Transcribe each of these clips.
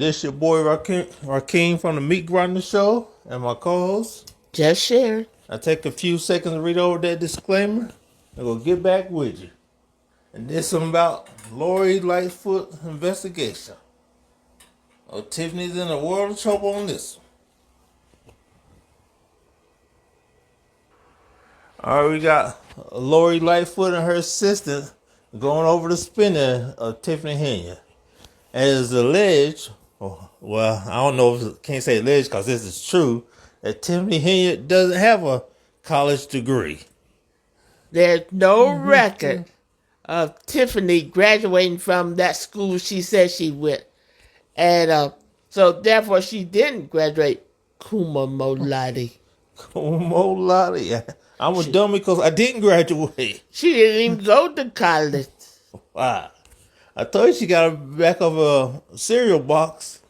this your boy Rakeem from the Meatgrinders show, and my co-host. Just share. I take a few seconds to read over that disclaimer, and we'll get back with you. And this is about Lori Lightfoot investigation. Oh, Tiffany's in a world of trouble on this one. All right, we got Lori Lightfoot and her assistant going over the spending of Tiffany Henyard. As alleged, well, I don't know if I can't say alleged because this is true, that Tiffany Henyard doesn't have a college degree. There's no record of Tiffany graduating from that school she said she went. And so therefore she didn't graduate cum laude. Cum laude. I'm a dummy because I didn't graduate. She didn't even go to college. Wow. I told you she got a back of a cereal box.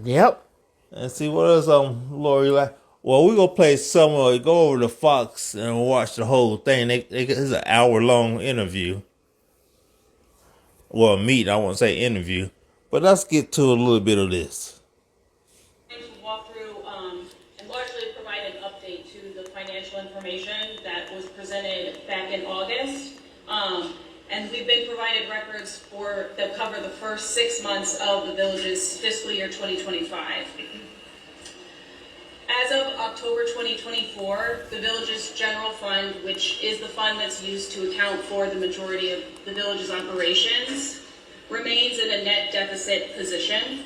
Yep. And see what else Lori like. Well, we're gonna play some go over to Fox and watch the whole thing. It's an hour-long interview. Well, I won't say interview. But let's get to a little bit of this. To walk through and largely provide an update to the financial information that was presented back in August. And we've been provided records that cover the first 6 months of the village's fiscal year 2025. As of October 2024, the village's general fund, which is the fund that's used to account for the majority of the village's operations, remains in a net deficit position.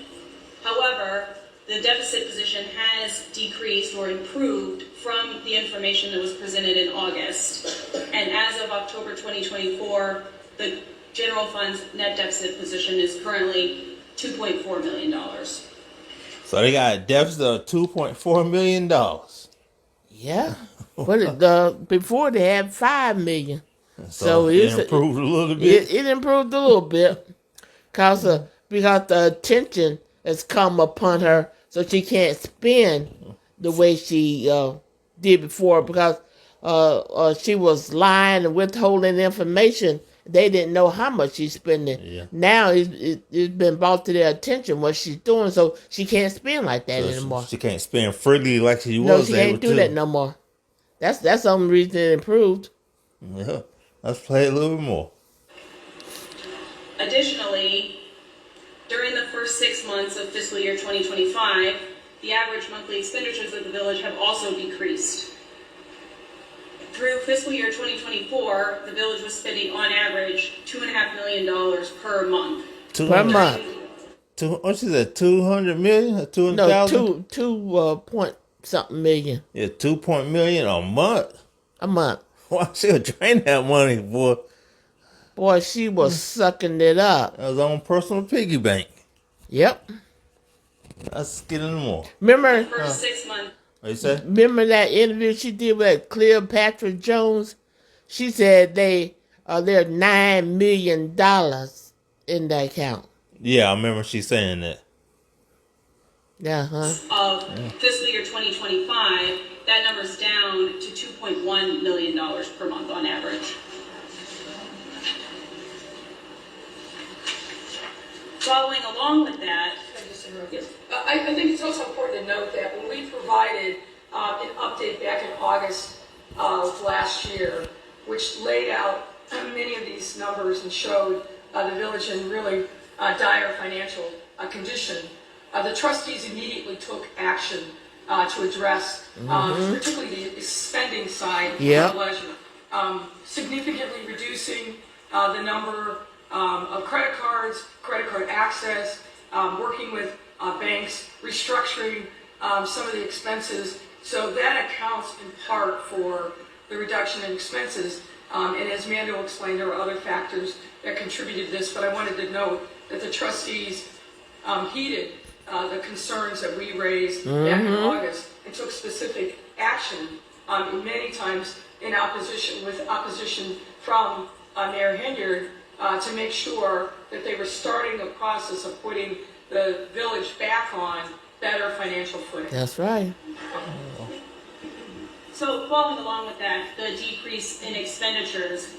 However, the deficit position has decreased or improved from the information that was presented in August. And as of October 2024, the general fund's net deficit position is currently $2.4 million. So they got a deficit of $2.4 million. Yeah. But before they had $5 million. So it improved a little bit. It improved a little bit because the attention has come upon her, so she can't spend the way she did before because she was lying and withholding information. They didn't know how much she's spending. Yeah. Now it's been brought to their attention what she's doing, so she can't spend like that anymore. She can't spend freely like she was. No, she can't do that no more. That's the only reason it improved. Yeah, let's play a little bit more. Additionally, during the first 6 months of fiscal year 2025, the average monthly expenditures of the village have also decreased. Through fiscal year 2024, the village was spending on average $2.5 million per month. Per month. What she said, 200 million or 200,000? No, 2 point something million. Yeah, 2 million a month. A month. Why she'll drain that money, boy? Boy, she was sucking it up. That was her own personal piggy bank. Yep. Let's get into more. Remember? First 6 months. What you say? Remember that interview she did with Cleopatra Jones? She said there's $9 million in that account. Yeah, I remember she saying that. Yeah, huh? Fiscal year 2025, that number's down to $2.1 million per month on average. Following along with that, I think it's also important to note that when we provided an update back in August of last year, which laid out many of these numbers and showed the village in really dire financial condition, the trustees immediately took action to address particularly the spending side of the ledger, significantly reducing the number of credit cards, credit card access, working with banks, restructuring some of the expenses. So that accounts in part for the reduction in expenses. And as Mando explained, there were other factors that contributed to this, but I wanted to note that the trustees heeded the concerns that we raised back in August and took specific action, many times in opposition, with opposition from Mayor Henyard, to make sure that they were starting the process of putting the village back on better financial footing. That's right. So following along with that, the decrease in expenditures,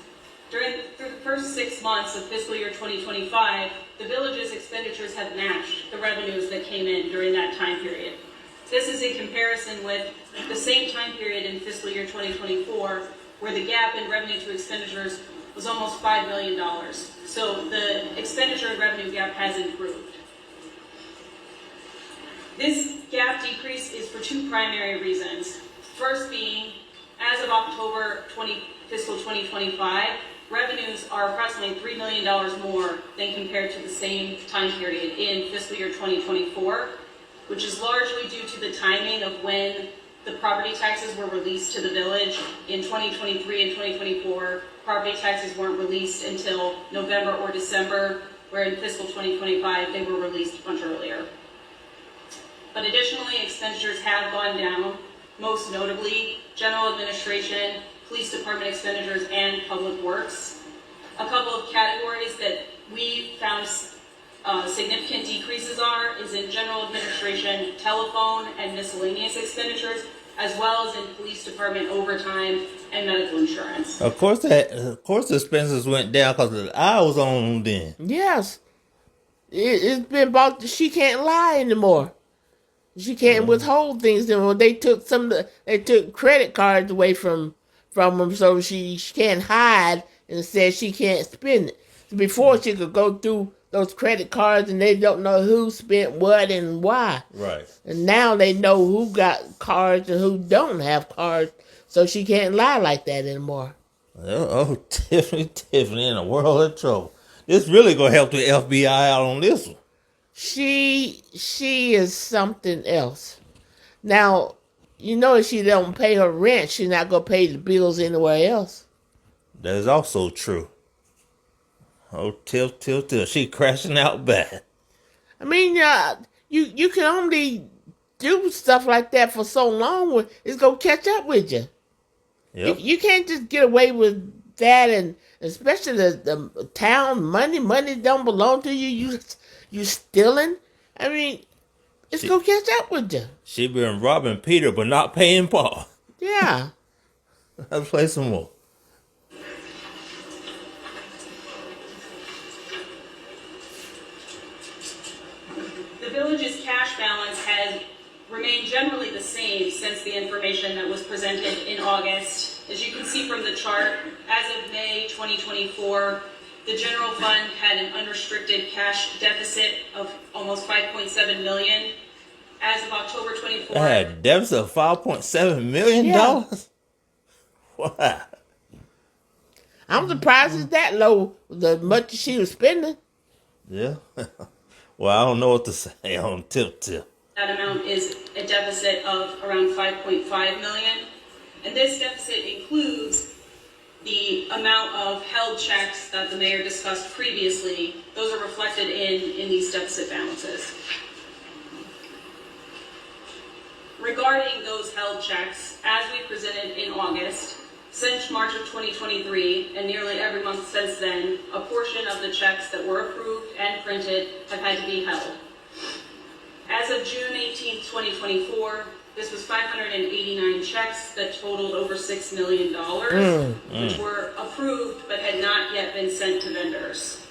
Through the first 6 months of fiscal year 2025, the village's expenditures have matched the revenues that came in during that time period. This is in comparison with the same time period in fiscal year 2024, where the gap in revenue to expenditures was almost $5 million. So the expenditure and revenue gap has improved. This gap decrease is for two primary reasons. First being, as of October fiscal 2025, revenues are approximately $3 million more than compared to the same time period in fiscal year 2024, which is largely due to the timing of when the property taxes were released to the village. In 2023 and 2024, property taxes weren't released until November or December, where in fiscal 2025 they were released much earlier. But additionally, expenditures have gone down, most notably general administration, police department expenditures, and public works. A couple of categories that we found significant decreases is in general administration, telephone, and miscellaneous expenditures, as well as in police department overtime and medical insurance. Of course, the expenses went down because the hours on then. Yes. It's been about she can't lie anymore. She can't withhold things anymore. They took they took credit cards away from them, so she can't hide and said she can't spend it. Before she could go through those credit cards and they don't know who spent what and why. Right. And now they know who got cards and who don't have cards, so she can't lie like that anymore. Oh, Tiffany in a world of trouble. This really gonna help the FBI out on this one. She is something else. Now, you know if she don't pay her rent, she's not gonna pay the bills anywhere else. That is also true. Oh, Tiff. She crashing out bad. I mean, you can only do stuff like that for so long. It's gonna catch up with you. Yep. You can't just get away with that, and especially the town money don't belong to you. You stealing. I mean, it's gonna catch up with you. She been robbing Peter but not paying Paul. Yeah. Let's play some more. The village's cash balance has remained generally the same since the information that was presented in August. As you can see from the chart, as of May 2024, the general fund had an unrestricted cash deficit of almost $5.7 million. As of October 24, Deficit of $5.7 million? Yeah. Wow. I'm surprised it's that low, the much she was spending. Yeah. Well, I don't know what to say on Tip. that amount is a deficit of around $5.5 million. And this deficit includes the amount of held checks that the mayor discussed previously. Those are reflected in these deficit balances. Regarding those held checks, as we presented in August, since March of 2023, and nearly every month since then, a portion of the checks that were approved and printed have had to be held. As of June 18, 2024, this was 589 checks that totaled over $6 million, which were approved but had not yet been sent to vendors.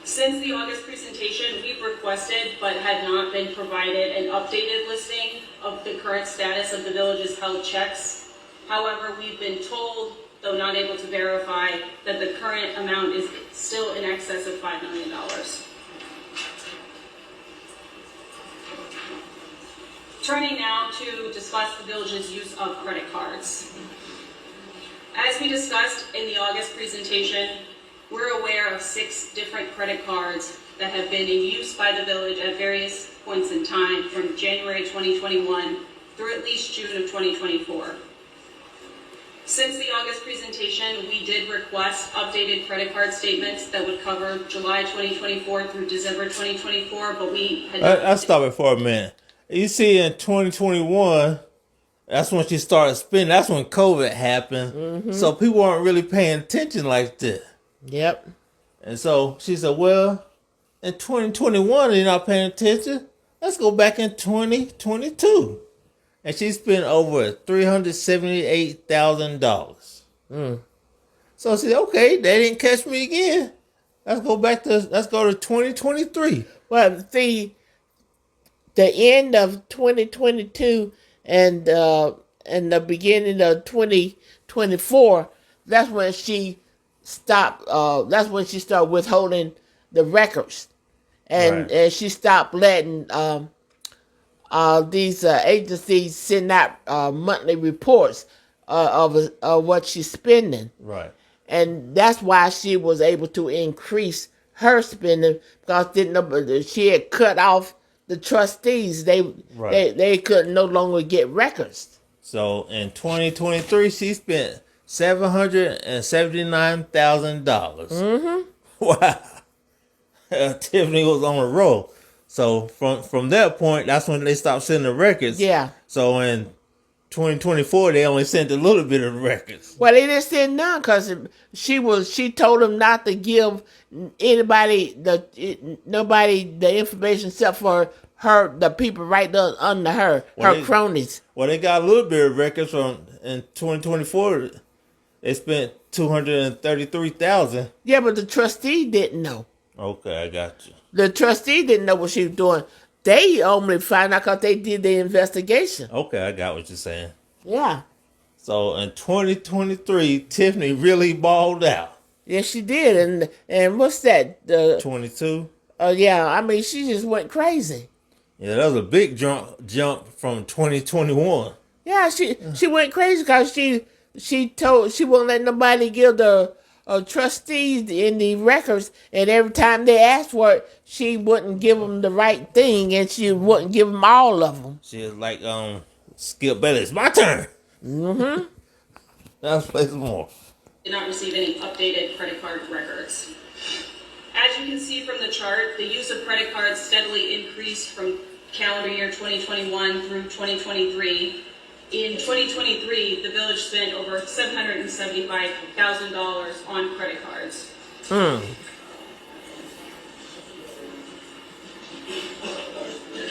Since the August presentation, we've requested but had not been provided an updated listing of the current status of the village's held checks. However, we've been told, though not able to verify, that the current amount is still in excess of $5 million. Turning now to discuss the village's use of credit cards. As we discussed in the August presentation, we're aware of 6 different credit cards that have been in use by the village at various points in time from January 2021 through at least June of 2024. Since the August presentation, we did request updated credit card statements that would cover July 2024 through December 2024, but we had... I'll stop it for a minute. You see, in 2021, that's when she started spending. That's when COVID happened. Mm-hmm. So people weren't really paying attention like that. Yep. And so she said, well, in 2021, they're not paying attention. Let's go back in 2022. And she spent over $378,000. So I said, okay, they didn't catch me again. Let's go to 2023. Well, see, the end of 2022 and the beginning of 2024, that's when she stopped. That's when she started withholding the records, Right. and she stopped letting these agencies send out monthly reports of what she's spending. Right. And that's why she was able to increase her spending, because she had cut off the trustees. Right. They could no longer get records. So in 2023, she spent $779,000. Mm-hmm. Wow. Tiffany was on a roll. So from that point, that's when they stopped sending the records. Yeah. So in 2024, they only sent a little bit of the records. Well, they didn't send none because she told them not to give nobody the information except for the people right there under her, cronies. Well, they got a little bit of records from in 2024. They spent $233,000. Yeah, but the trustee didn't know. Okay, I got you. The trustee didn't know what she was doing. They only found out because they did the investigation. Okay, I got what you're saying. Yeah. So in 2023, Tiffany really balled out. Yes, she did. And what's that? 22. Yeah, I mean, she just went crazy. Yeah, that was a big jump from 2021. Yeah, she went crazy because she wouldn't let nobody give the trustees in the records, and every time they asked for it, she wouldn't give them the right thing, and she wouldn't give them all of them. She was like, Skip Bailey, it's my turn. Mm-hmm. Let's play some more. Did not receive any updated credit card records. As you can see from the chart, the use of credit cards steadily increased from calendar year 2021 through 2023. In 2023, the village spent over $775,000 on credit cards.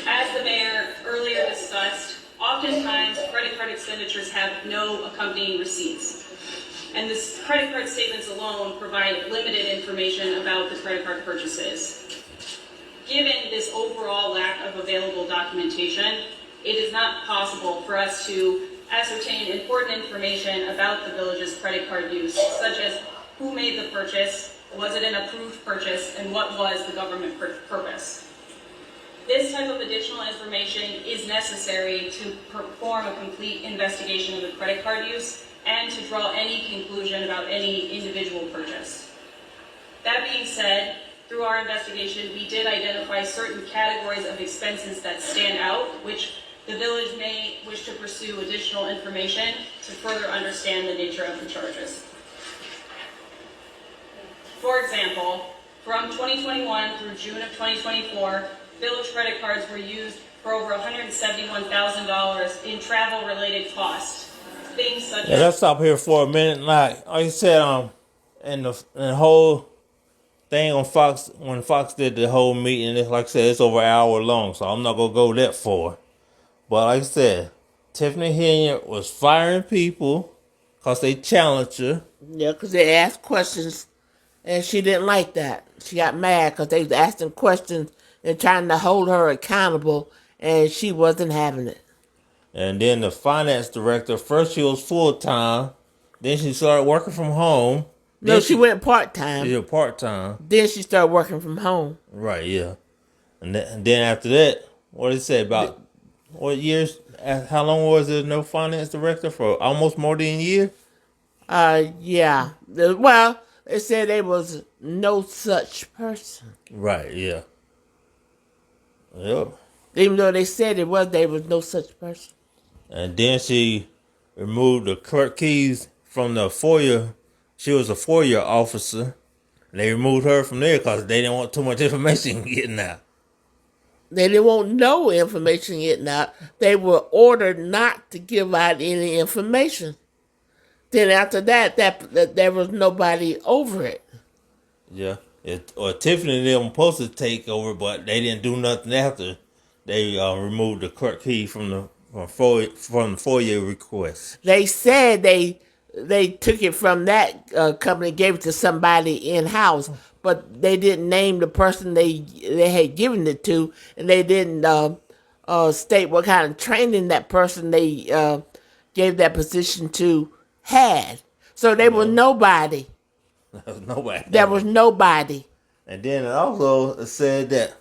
As the mayor earlier discussed, oftentimes credit card expenditures have no accompanying receipts. And the credit card statements alone provide limited information about the credit card purchases. Given this overall lack of available documentation, it is not possible for us to ascertain important information about the village's credit card use, such as who made the purchase, was it an approved purchase, and what was the government purpose. This type of additional information is necessary to perform a complete investigation of the credit card use and to draw any conclusion about any individual purchase. That being said, through our investigation, we did identify certain categories of expenses that stand out, which the village may wish to pursue additional information to further understand the nature of the charges. For example, from 2021 through June of 2024, village credit cards were used for over $171,000 in travel-related costs. Things such as... Let's stop here for a minute. Like I said, in the whole thing on Fox, when Fox did the whole meeting, it's like I said, it's over an hour long, so I'm not gonna go that far. But like I said, Tiffany Henyard was firing people because they challenged her. Yeah, because they asked questions, and she didn't like that. She got mad because they was asking questions and trying to hold her accountable, and she wasn't having it. And then the finance director, first she was full-time, then she started working from home. No, she went part-time. She did part-time. Then she started working from home. Right, yeah. And then after that, what did it say about... What years? How long was there no finance director for? Almost more than a year. Yeah. Well, it said there was no such person. Right. Yeah. Yep. Even though they said there was no such person. And then she removed the clerk keys from the foyer. She was a foyer officer. They removed her from there because they didn't want too much information getting out. They didn't want no information getting out. They were ordered not to give out any information. Then after that there was nobody over it. Yeah. Or Tiffany and them supposed to take over, but they didn't do nothing after they removed the clerk key from the foyer request. They said they they took it from that company, gave it to somebody in house, but they didn't name the person they had given it to, and they didn't state what kind of training that person they gave that position to had. So they were nobody. Nobody. There was nobody. And then it also said that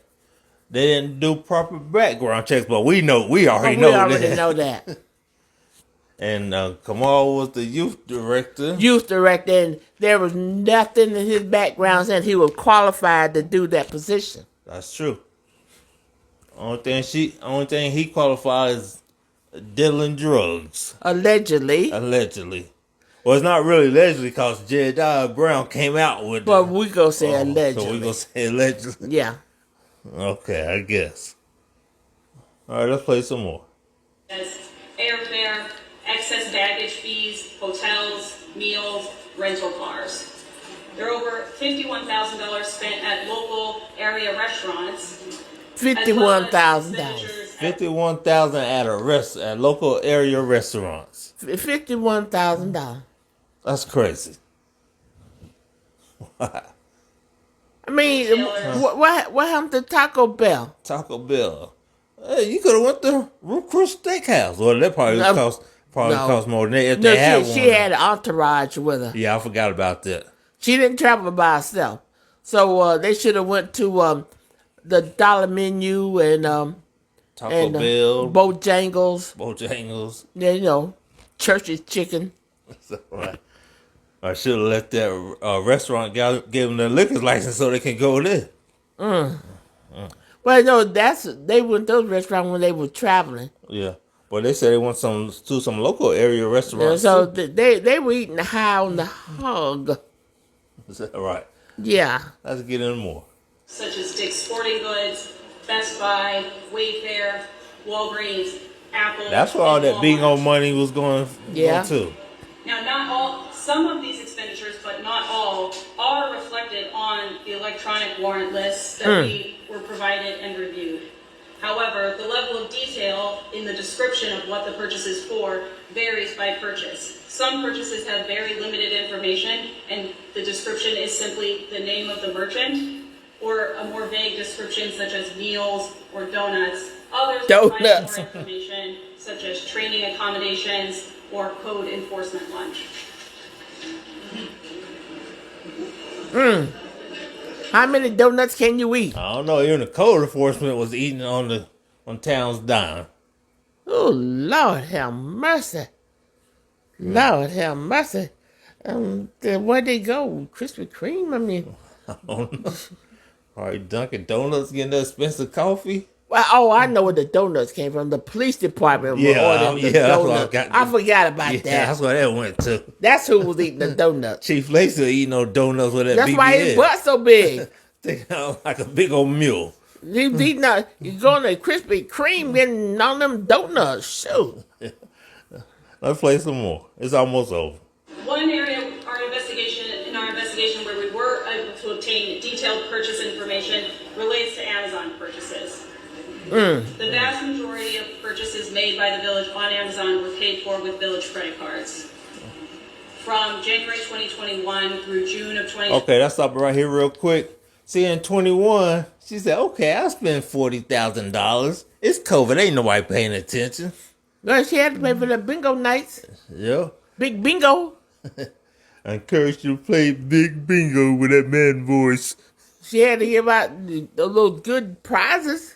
they didn't do proper background checks, but we already know that. And Kamal was the youth director. And there was nothing in his background saying he was qualified to do that position. That's true. Only thing he qualified is dealing drugs. Allegedly. Well, it's not really allegedly because Jedediah Brown came out with it. But we go say allegedly. So we go say allegedly. Yeah. Okay, I guess. All right, let's play some more. Airfare, excess baggage fees, hotels, meals, rental cars. There are over $51,000 spent at local area restaurants. $51,000. $51,000 at local area restaurants. $51,000. That's crazy. I mean, what happened to Taco Bell? Taco Bell. Hey, you could have went to Root Cruise Steakhouse. Well, that probably cost more than that if they had one. She had an entourage with her. Yeah, I forgot about that. She didn't travel by herself. So they should have went to the Dollar Menu and Taco Bell. Bojangles. Yeah, Church's Chicken. That's all right. I should have let that restaurant give them their liquor license so they can go there. Well, no, they went to those restaurants when they were traveling. Yeah, but they said they went to some local area restaurants. So they were eating high on the hog. Is that right? Yeah. Let's get in more. Such as Dick's Sporting Goods, Best Buy, Wayfair, Walgreens, Apple. That's where all that bingo money was going to. Now, some of these expenditures, but not all, are reflected on the electronic warrant lists that we were provided and reviewed. However, the level of detail in the description of what the purchase is for varies by purchase. Some purchases have very limited information, and the description is simply the name of the merchant, or a more vague description such as meals or donuts. Others provide more information, such as training accommodations or code enforcement lunch. How many donuts can you eat? I don't know. Even the code enforcement was eating on town's dime. Oh, Lord have mercy. Lord have mercy. Where'd they go? Krispy Kreme? I mean, I don't know. All right, Dunkin' Donuts getting the expensive coffee. Well, I know where the donuts came from. The police department was ordering the donuts. I forgot about that. That's where that went to. That's who was eating the donuts. Chief Lacey eating those donuts with that That's BBL. why his butt's so big. Sticking out like a big old mule. He's eating he's going to Krispy Kreme getting on them donuts. Shoot. Let's play some more. It's almost over. One area in our investigation where we were able to obtain detailed purchase information relates to Amazon purchases. The vast majority of purchases made by the village on Amazon were paid for with village credit cards. From January 2021 through June of 2020. Okay, let's stop right here real quick. See, in 21, she said, okay, I spent $40,000. It's COVID. Ain't nobody paying attention. Well, she had to pay for the bingo nights. Yeah. Big bingo. I encourage you to play big bingo with that man voice. She had to give out those good prizes.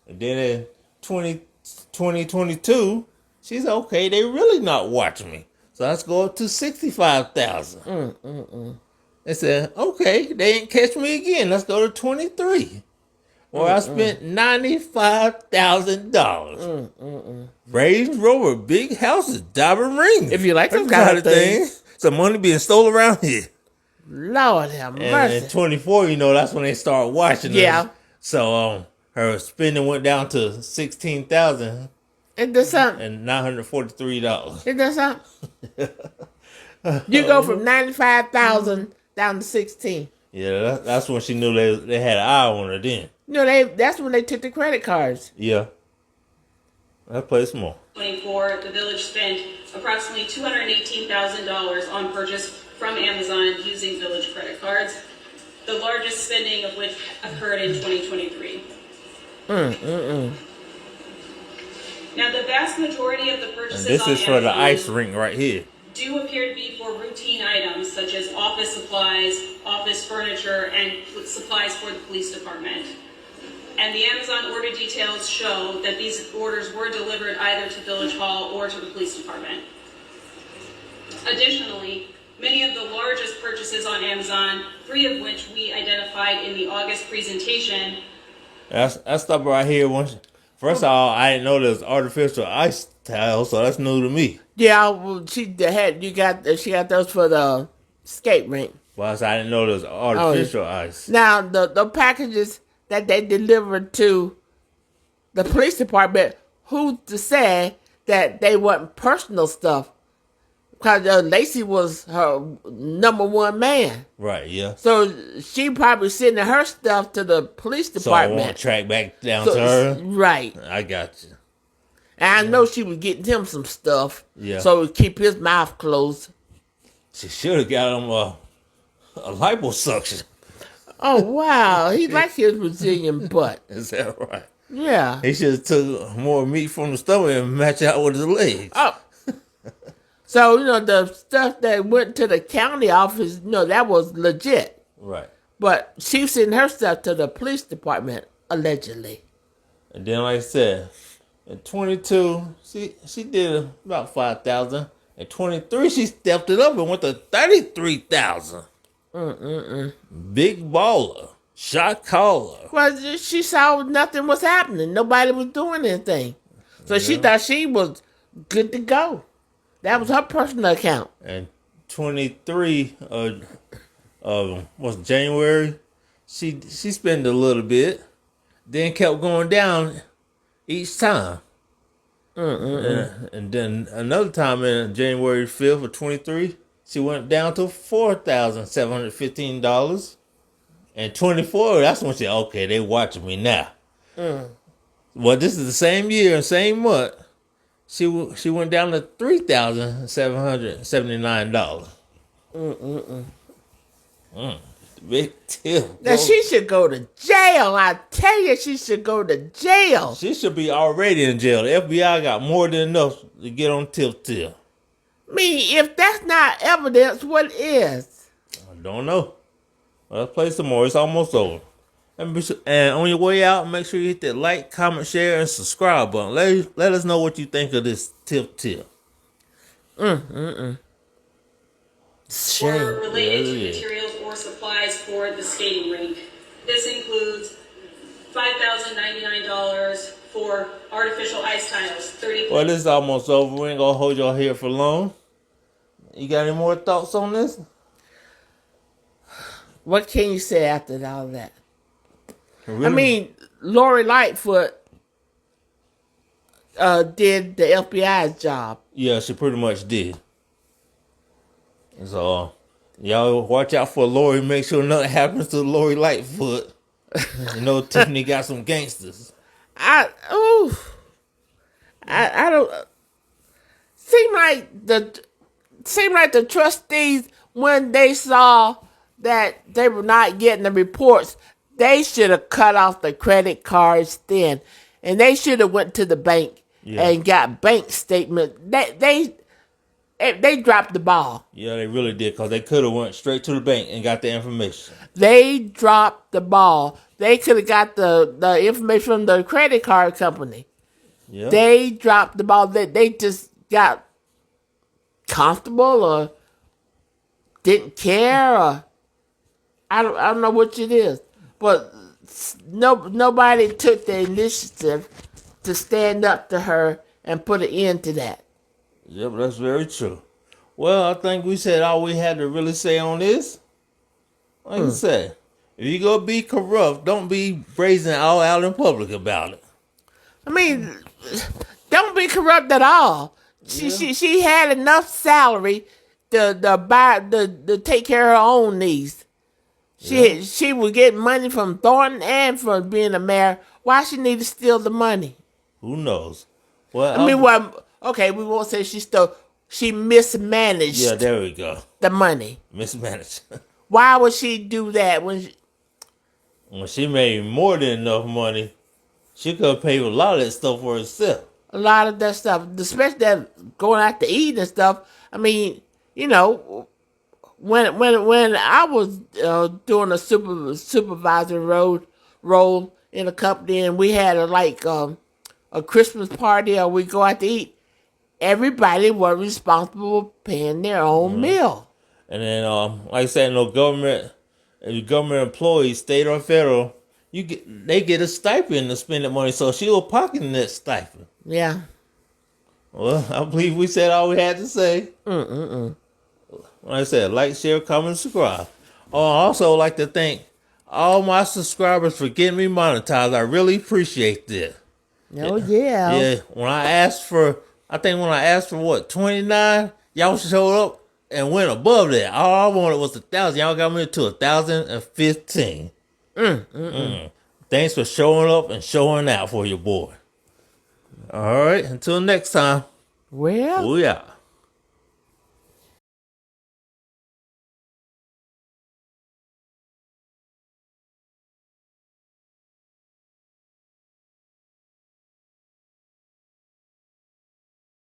And then in 2022, she said, okay, they really not watching me. So let's go up to 65,000. They said, okay, they ain't catch me again. Let's go to 23. Well, I spent $95,000. Range Rover, big houses, diamond rings. If you like them kind of things. Some money being stolen around here. Lord have mercy. And in 24, that's when they start watching us. So her spending went down to $16,000. It does something. And $943. It does something. You go from 95,000 down to 16. Yeah, that's when she knew they had an eye on her then. That's when they took the credit cards. Yeah. Let's play some more. 24, the village spent approximately $218,000 on purchase from Amazon using village credit cards, the largest spending of which occurred in 2023. Now, the vast majority of the And purchases this on is for the Amazon ice rink right here. do appear to be for routine items such as office supplies, office furniture, and supplies for the police department. And the Amazon order details show that these orders were delivered either to Village Hall or to the police department. Additionally, many of the largest purchases on Amazon, 3 of which we identified in the August presentation. That's stuff right here. First of all, I didn't know there's artificial ice tiles, so that's new to me. Yeah, well, she got those for the skate rink. Well, I didn't know there's artificial ice. Now the packages that they delivered to the police department, who's to say that they wasn't personal stuff? Because Lacey was her #1 man. Right, yeah. So she probably sending her stuff to the police So I department. won't track back down to her. Right. I got you. And I know she was getting him some stuff. Yeah. So to keep his mouth closed. She should have got him a liposuction. Oh, wow. He like his Brazilian butt. Is that right? Yeah. He should have took more meat from the stomach and match out with his legs. Oh. So, the stuff that went to the county office, that was legit. Right. But she sent her stuff to the police department, allegedly. And then, like I said, in 22, she did about 5,000. In 23, she stepped it up and went to 33,000. Big baller, shot caller. Well, she saw nothing was happening. Nobody was doing anything. So she thought she was good to go. That was her personal account. And 23 was January. She spent a little bit, then kept going down each time. And then another time in January 5th of 23, she went down to $4,715. And 24, that's when she said, okay, they watching me now. Well, this is the same year and same month. She went down to $3,779. Big tip. Now, she should go to jail. I tell you, she should go to jail. She should be already in jail. The FBI got more than enough to get on tip. I mean, if that's not evidence, what is? I don't know. Well, let's play some more. It's almost over. And on your way out, make sure you hit that like, comment, share, and subscribe button. Let us know what you think of this tip. Or Shame. related to materials or supplies for the skating rink. This includes $5,099 for artificial ice tiles, Well, this is almost over. We ain't gonna hold y'all here for long. You got any more thoughts on this? What can you say after all that? Really? I mean, Lori Lightfoot did the FBI's job. Yeah, she pretty much did. So, y'all watch out for Lori. Make sure nothing happens to Lori Lightfoot. Tiffany got some gangsters. I don't seem like the trustees, when they saw that they were not getting the reports, they should have cut off the credit cards then, and they should have went to the bank and got bank statements. They dropped the ball. Yeah, they really did, because they could have went straight to the bank and got the information. They dropped the ball. They could have got the information from the credit card company. Yeah. They dropped the ball. They just got comfortable or didn't care, or I don't know what it is. But nobody took the initiative to stand up to her and put an end to that. Yep, that's very true. Well, I think we said all we had to really say on this. Like I said, if you go be corrupt, don't be brazen all out in public about it. I mean, don't be corrupt at all. She had enough salary to take care of her own needs. She was getting money from Thornton and from being a mayor. Why she need to steal the money? Who knows? Well, I mean, well, okay, we won't say she stole. She mismanaged yeah, there we go. the money. Mismanaged. Why would she do that when When she made more than enough money, she could have paid a lot of that stuff for herself. a lot of that stuff, especially that going out to eat and stuff? I mean, you know, when I was doing a supervisory role in a company, and we had a Christmas party or we go out to eat, everybody was responsible for paying their own meal. And then, like I said, no government employees, state or federal, they get a stipend to spend that money. So she was pocketing that stipend. Yeah. Well, I believe we said all we had to say. Like I said, like, share, comment, subscribe. Oh, I also like to thank all my subscribers for getting me monetized. I really appreciate that. Oh, yeah. Yeah, when I asked for what, 29, y'all showed up and went above that. All I wanted was 1,000. Y'all got me to 1,015. Thanks for showing up and showing out for your boy. All right, until next time. Well. We out.